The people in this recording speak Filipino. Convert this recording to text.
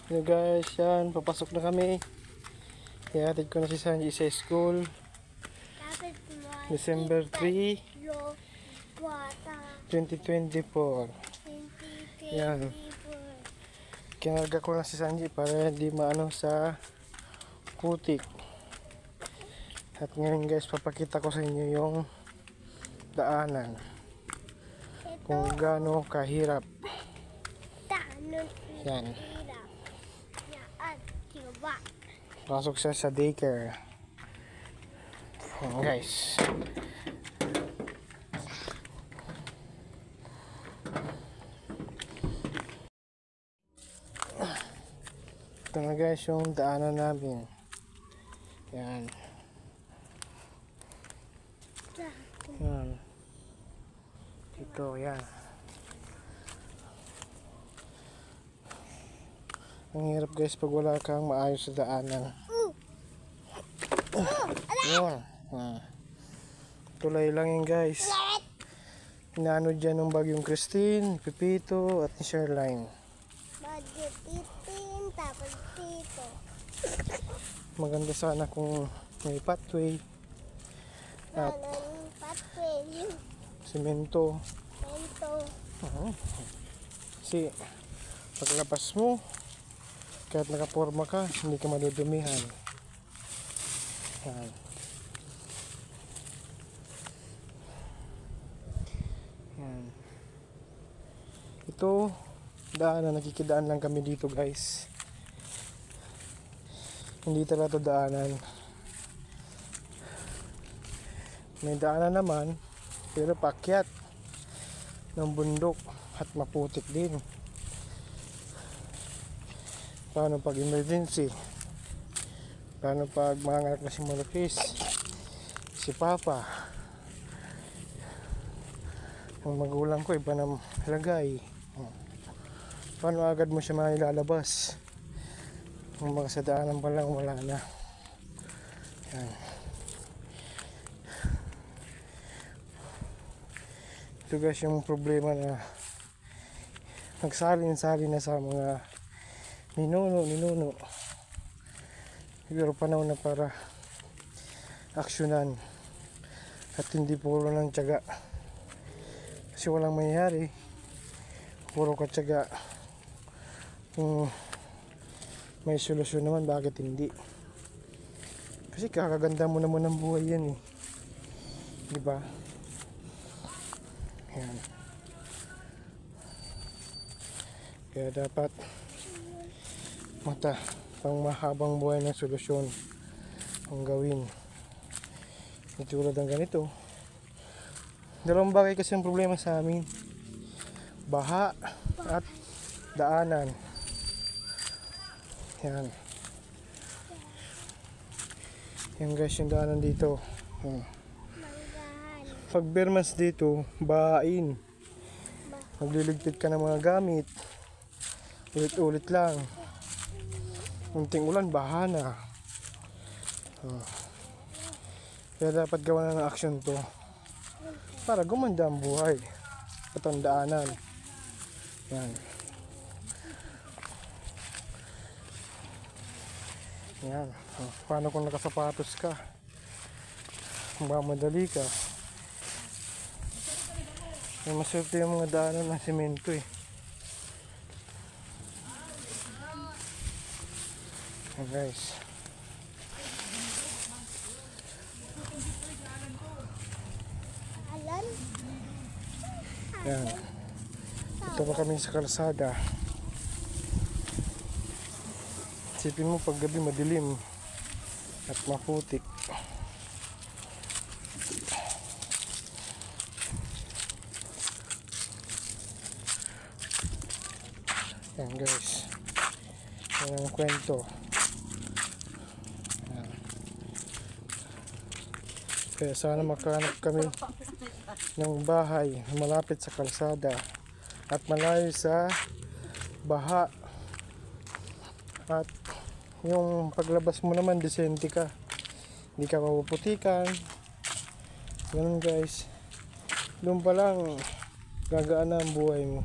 Hello guys, yan, papasok na kami. Ihatid ko na si Sanji sa school. December 3, 2024. Yan. Kinarga ko na si Sanji para hindi maano sa putik. At ngayon guys, papakita ko sa inyo yung daanan. Kung gaano kahirap. Yan. Pasok siya sa daycare. Guys. Ito na guys yung daanan namin. Yan. Yan. Ito, yan. Ang hirap guys pag wala kang maayos sa daanan. Yan. Tulay lang yun guys. Inaano dyan ng bagyong Christine, Pipito at ni Sherline. Bagyo Titin, tapos Tito. Maganda sana kung may pathway at pathway. semento. Kasi paglabas mo, kahit nakaporma ka, hindi ka madudumihan. Yan. Yan. Ito, daanan, nakikidaan lang kami dito guys. Hindi talaga ito daanan. May daanan naman, pero paakyat ng bundok at maputik din. Paano pag emergency? Paano pag manganak na si Malupis? Si Papa? Ang magulang ko iba na lagay. Paano agad mo siya mailalabas? Kung mga sa daanan pa lang wala na. Yan. Ito guys yung problema na nagsalin-salin na sa mga ninuno. Siguro panahon na para aksyonan at hindi puro ng tiyaga. Kasi walang mangyayari. Puro ka tiyaga. Kung may solusyon naman, bakit hindi? Kasi kakaganda mo naman ng buhay yan eh. Diba? Yan. Kaya dapat pang mahabang buhay na solusyon ang gawin. Itulad ng ganito. Dalawang bagay kasi ang problema sa amin. Baha at daanan. Yan. Yan guys yung daanan dito. Pag bermas dito, bahain. Magliligpit ka ng mga gamit. Ulit-ulit lang. Unting ulan, baha na. Kaya dapat gawa na ng aksyon to para gumanda ang buhay at ang daanan. Yan. Yan. Paano kung nakasapatos ka? Mamadali ka. May maswerte yung mga daanan ng semento eh. Guys, yan. Ito pa kami sa kalsada. Isipin mo pag gabi madilim at maputik. Yan guys, yan ang kwento. Kaya sana makahanap kami ng bahay malapit sa kalsada at malayo sa baha. At yung paglabas mo naman disente ka, hindi ka mapuputikan. Ganun guys, doon pa lang gagaan na ang buhay mo.